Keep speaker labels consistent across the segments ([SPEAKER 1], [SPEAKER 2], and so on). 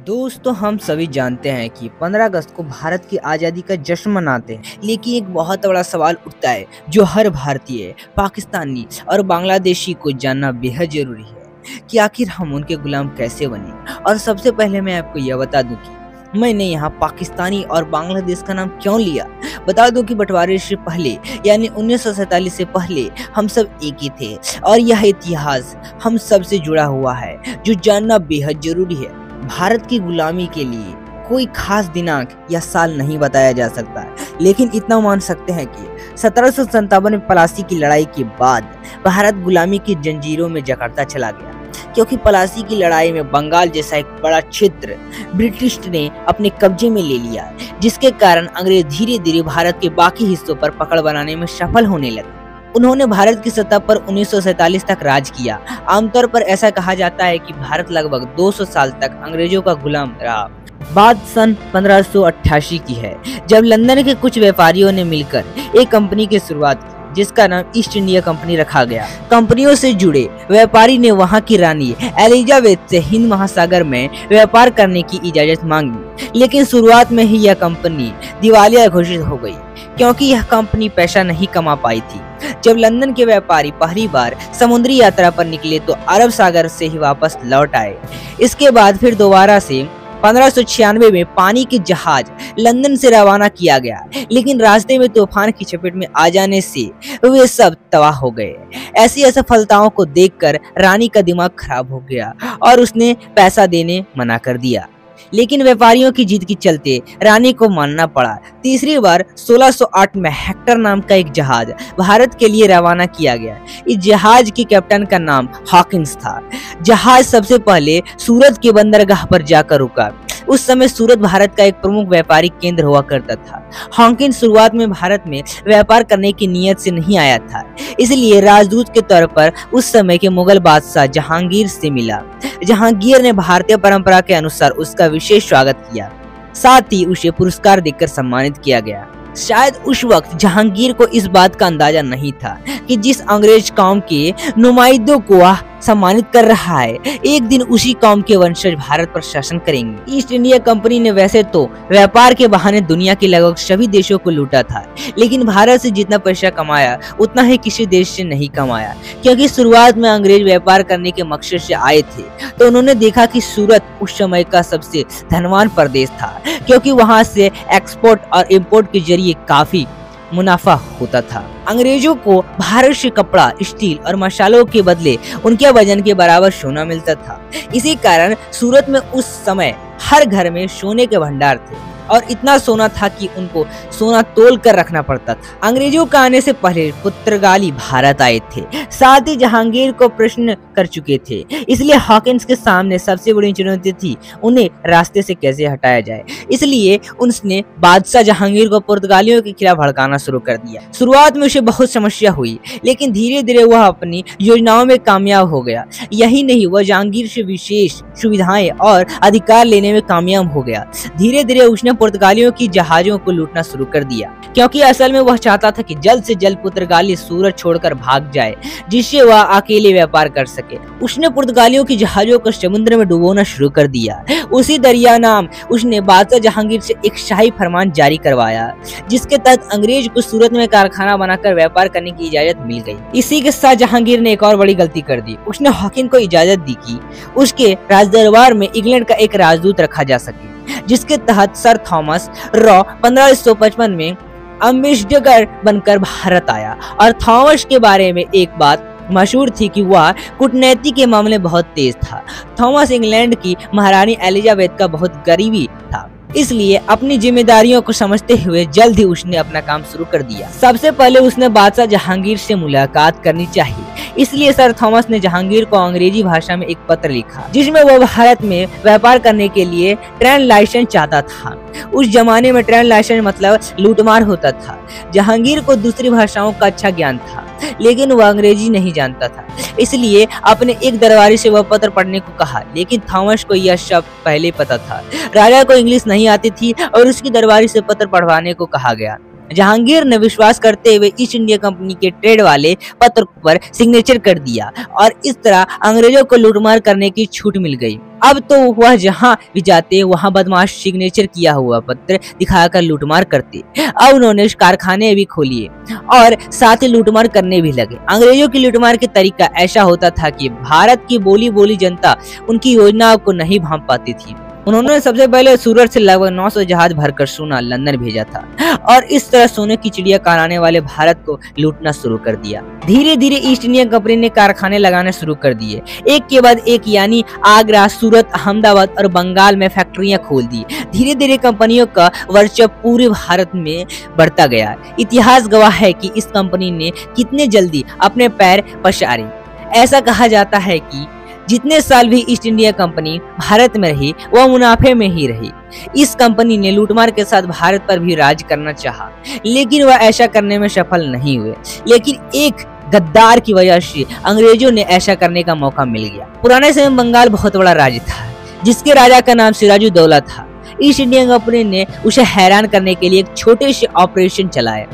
[SPEAKER 1] दोस्तों हम सभी जानते हैं कि 15 अगस्त को भारत की आज़ादी का जश्न मनाते हैं, लेकिन एक बहुत बड़ा सवाल उठता है जो हर भारतीय, पाकिस्तानी और बांग्लादेशी को जानना बेहद जरूरी है कि आखिर हम उनके गुलाम कैसे बने। और सबसे पहले मैं आपको यह बता दूं कि मैंने यहाँ पाकिस्तानी और बांग्लादेश का नाम क्यों लिया। बता दूं कि बंटवारे से पहले यानी 1947 से पहले हम सब एक ही थे और यह इतिहास हम सब से जुड़ा हुआ है जो जानना बेहद जरूरी है। भारत की गुलामी के लिए कोई खास दिनांक या साल नहीं बताया जा सकता, लेकिन इतना मान सकते हैं कि 1757 में पलासी की लड़ाई के बाद भारत गुलामी की जंजीरों में जकड़ता चला गया, क्योंकि पलासी की लड़ाई में बंगाल जैसा एक बड़ा क्षेत्र ब्रिटिश ने अपने कब्जे में ले लिया, जिसके कारण अंग्रेज धीरे धीरे भारत के बाकी हिस्सों पर पकड़ बनाने में सफल होने लगे। उन्होंने भारत की सतह पर 1947 तक राज किया। आमतौर पर ऐसा कहा जाता है कि भारत लगभग 200 साल तक अंग्रेजों का गुलाम रहा। बात सन 1588 की है, जब लंदन के कुछ व्यापारियों ने मिलकर एक कंपनी की शुरुआत की जिसका नाम ईस्ट इंडिया कंपनी रखा गया। कंपनियों से जुड़े व्यापारी ने वहां की रानी एलिजाबेथ से हिंद महासागर में व्यापार करने की इजाजत मांगी, लेकिन शुरुआत में ही यह कंपनी दिवालिया घोषित हो गई, क्योंकि यह कंपनी पैसा नहीं कमा पाई थी। जब लंदन के व्यापारी पहली बार समुद्री यात्रा पर निकले तो अरब सागर से ही वापस लौट आए। इसके बाद फिर दोबारा से 1596 में पानी के जहाज लंदन से रवाना किया गया, लेकिन रास्ते में तूफान की चपेट में आ जाने से वे सब तबाह हो गए। ऐसी असफलताओं को देखकर रानी का दिमाग खराब हो गया और उसने पैसा देने मना कर दिया, लेकिन व्यापारियों की जिद के चलते रानी को मानना पड़ा। तीसरी बार 1608 में हेक्टर नाम का एक जहाज भारत के लिए रवाना किया गया। इस जहाज के कैप्टन का नाम हॉकिंस था। जहाज सबसे पहले सूरत के बंदरगाह पर जाकर रुका। उस समय सूरत भारत का एक प्रमुख व्यापारिक केंद्र हुआ करता था। हॉकिंस शुरुआत में भारत में व्यापार करने की नीयत से नहीं आया था, इसलिए राजदूत के तौर पर उस समय के मुगल बादशाह जहांगीर से मिला। जहांगीर ने भारतीय परंपरा के अनुसार उसका विशेष स्वागत किया, साथ ही उसे पुरस्कार देकर सम्मानित किया गया। शायद उस वक्त जहांगीर को इस बात का अंदाजा नहीं था कि जिस अंग्रेज कौम के नुमाइंदों को वह सम्मानित कर रहा है, एक दिन उसी कौम के वंशज भारत पर शासन करेंगे। ईस्ट इंडिया कंपनी ने वैसे तो व्यापार के बहाने दुनिया के लगभग सभी देशों को लूटा था, लेकिन भारत से जितना पैसा कमाया उतना ही किसी देश से नहीं कमाया, क्योंकि शुरुआत में अंग्रेज व्यापार करने के मकसद से आए थे तो उन्होंने देखा कि सूरत उस समय का सबसे धनवान प्रदेश था, क्योंकि वहां से एक्सपोर्ट और इम्पोर्ट के जरिए काफी मुनाफा होता था। अंग्रेजों को भारत से कपड़ा, स्टील और मसालों के बदले उनके वजन के बराबर सोना मिलता था। इसी कारण सूरत में उस समय हर घर में सोने के भंडार थे और इतना सोना था कि उनको सोना तोल कर रखना पड़ता था। अंग्रेजों का आने से पहले पुर्तगाली भारत आए थे, साथ ही जहांगीर को प्रश्न कर चुके थे, इसलिए हॉकिंस के सामने सबसे बड़ी चुनौती थी उन्हें रास्ते से कैसे हटाया जाए। इसलिए उसने बादशाह जहांगीर को पुर्तगालियों के खिलाफ भड़काना शुरू कर दिया। शुरुआत में उसे बहुत समस्या हुई, लेकिन धीरे धीरे वह अपनी योजनाओं में कामयाब हो गया। यही नहीं, वह जहांगीर से विशेष सुविधाएं और अधिकार लेने में कामयाब हो गया। धीरे धीरे उसने पुर्तगालियों की जहाजों को लूटना शुरू कर दिया, क्योंकि असल में वह चाहता था कि जल्द से जल्द पुर्तगाली सूरत छोड़कर भाग जाए, जिससे वह अकेले व्यापार कर सके। उसने पुर्तगालियों की जहाजों को समुद्र में डुबोना शुरू कर दिया। उसी दरिया नाम उसने बादशाह जहांगीर से एक शाही फरमान जारी करवाया, जिसके तहत अंग्रेज को सूरत में कारखाना बनाकर व्यापार करने की इजाजत मिल गई। इसी के साथ जहांगीर ने एक और बड़ी गलती कर दी। उसने हॉकिंस को इजाजत दी कि उसके राजदरबार में इंग्लैंड का एक राजदूत रखा जा सके, जिसके तहत सर थॉमस रॉ 1555 में अम्बेसडर बनकर भारत आया। और थॉमस के बारे में एक बात मशहूर थी कि वह कूटनीति के मामले बहुत तेज था। थॉमस इंग्लैंड की महारानी एलिजाबेथ का बहुत करीबी था, इसलिए अपनी जिम्मेदारियों को समझते हुए जल्द ही उसने अपना काम शुरू कर दिया। सबसे पहले उसने बादशाह जहांगीर से मुलाकात करनी चाहिए, इसलिए सर थॉमस ने जहांगीर को अंग्रेजी भाषा में एक पत्र लिखा, जिसमें वह भारत में व्यापार करने के लिए ट्रेड लाइसेंस चाहता था। उस जमाने में ट्रेड लाइसेंस मतलब लूटमार होता था। जहांगीर को दूसरी भाषाओं का अच्छा ज्ञान था, लेकिन वह अंग्रेजी नहीं जानता था, इसलिए अपने एक दरबारी से वह पत्र पढ़ने को कहा, लेकिन थॉमस को यह शब्द पहले पता था। राजा को इंग्लिश नहीं आती थी और उसकी दरबारी से पत्र पढ़वाने को कहा गया। जहांगीर ने विश्वास करते हुए ईस्ट इंडिया कंपनी के ट्रेड वाले पत्र पर सिग्नेचर कर दिया और इस तरह अंग्रेजों को लूटमार करने की छूट मिल गई। अब तो वह जहां भी जाते वहां बदमाश सिग्नेचर किया हुआ पत्र दिखाकर लूटमार करते। अब उन्होंने कारखाने भी खोलिए और साथ ही लूटमार करने भी लगे। अंग्रेजों की लूटमार के तरीका ऐसा होता था कि भारत की बोली जनता उनकी योजनाओं को नहीं भांप पाती थी। उन्होंने सबसे पहले सूरत से लगभग 900 जहाज भरकर सोना लंदन भेजा था और इस तरह सोने की चिड़िया कराने वाले भारत को लूटना शुरू कर दिया। धीरे धीरे ईस्ट इंडिया कंपनी ने कारखाने लगाने शुरू कर दिए, एक के बाद एक, यानी आगरा, सूरत, अहमदाबाद और बंगाल में फैक्ट्रियां खोल दी। धीरे धीरे कंपनियों का वर्चस्व पूरे भारत में बढ़ता गया। इतिहास गवाह है कि इस कंपनी ने कितने जल्दी अपने पैर पसारे। ऐसा कहा जाता है कि जितने साल भी ईस्ट इंडिया कंपनी भारत में रही वह मुनाफे में ही रही। इस कंपनी ने लूटमार के साथ भारत पर भी राज करना चाहा, लेकिन वह ऐसा करने में सफल नहीं हुए। लेकिन एक गद्दार की वजह से अंग्रेजों ने ऐसा करने का मौका मिल गया। पुराने समय में बंगाल बहुत बड़ा राज्य था जिसके राजा का नाम सिराजुद्दौला था। ईस्ट इंडिया कंपनी ने उसे हैरान करने के लिए एक छोटे से ऑपरेशन चलाया,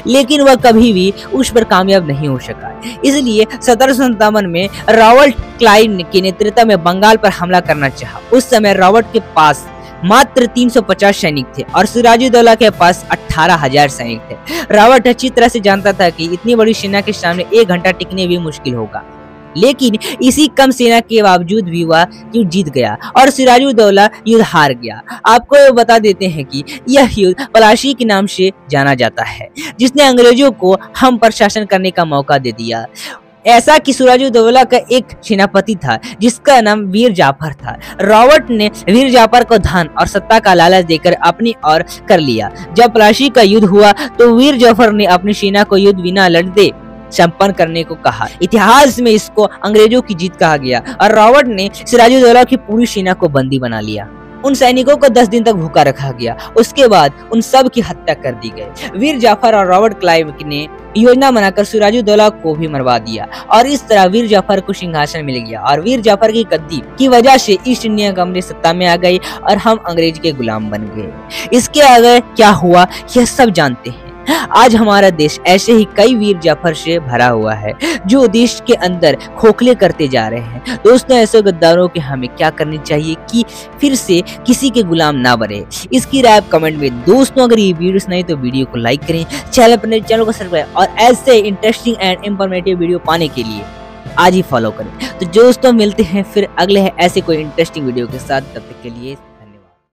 [SPEAKER 1] लेकिन वह कभी भी उस पर कामयाब नहीं हो सका। इसलिए 1757 में रॉबर्ट क्लाइव के नेतृत्व में बंगाल पर हमला करना चाहा। उस समय रॉबर्ट के पास मात्र 350 सैनिक थे और सिराजुद्दौला के पास 18,000 सैनिक थे। रॉबर्ट अच्छी तरह से जानता था कि इतनी बड़ी सेना के सामने 1 घंटा टिकने भी मुश्किल होगा, लेकिन इसी कम सेना के बावजूद भी वह युद्ध जीत गया और सिराजुद्दौला युद्ध हार गया। आपको ये बता देते हैं कि यह युद्ध पलाशी के नाम से जाना जाता है, जिसने अंग्रेजों को हम पर शासन करने का मौका दे दिया। ऐसा कि सिराजुद्दौला का एक सेनापति था जिसका नाम वीर जाफर था। रॉबर्ट ने वीर जाफर को धन और सत्ता का लालच देकर अपनी ओर कर लिया। जब पलाशी का युद्ध हुआ तो वीर जाफर ने अपनी सेना को युद्ध बिना लड़ते संपन्न करने को कहा। इतिहास में इसको अंग्रेजों की जीत कहा गया और रॉबर्ट ने सिराजुद्दौला की पूरी सेना को बंदी बना लिया। उन सैनिकों को 10 दिन तक भूखा रखा गया। उसके बाद उन सब की हत्या कर दी गई। वीर जाफर और रॉबर्ट क्लाइव ने योजना बनाकर सिराजुद्दौला को भी मरवा दिया और इस तरह वीर जाफर को सिंहासन मिल गया और वीर जाफर की गद्दी की वजह से ईस्ट इंडिया कंपनी सत्ता में आ गई और हम अंग्रेज के गुलाम बन गए। इसके आगे क्या हुआ यह सब जानते हैं। आज हमारा देश ऐसे ही कई वीर जाफर से भरा हुआ है जो देश के अंदर खोखले करते जा रहे हैं। दोस्तों, ऐसे गद्दारों के हमें क्या करनी चाहिए कि फिर से किसी के गुलाम ना बने? इसकी राय आप कमेंट में। दोस्तों, अगर ये वीडियो नहीं तो वीडियो को लाइक करें, चैनल को सब्सक्राइब और ऐसे इंटरेस्टिंग एंड इंफॉर्मेटिव वीडियो पाने के लिए आज ही फॉलो करें। तो दोस्तों, मिलते हैं फिर अगले ऐसे कोई इंटरेस्टिंग वीडियो के साथ। तब तक के लिए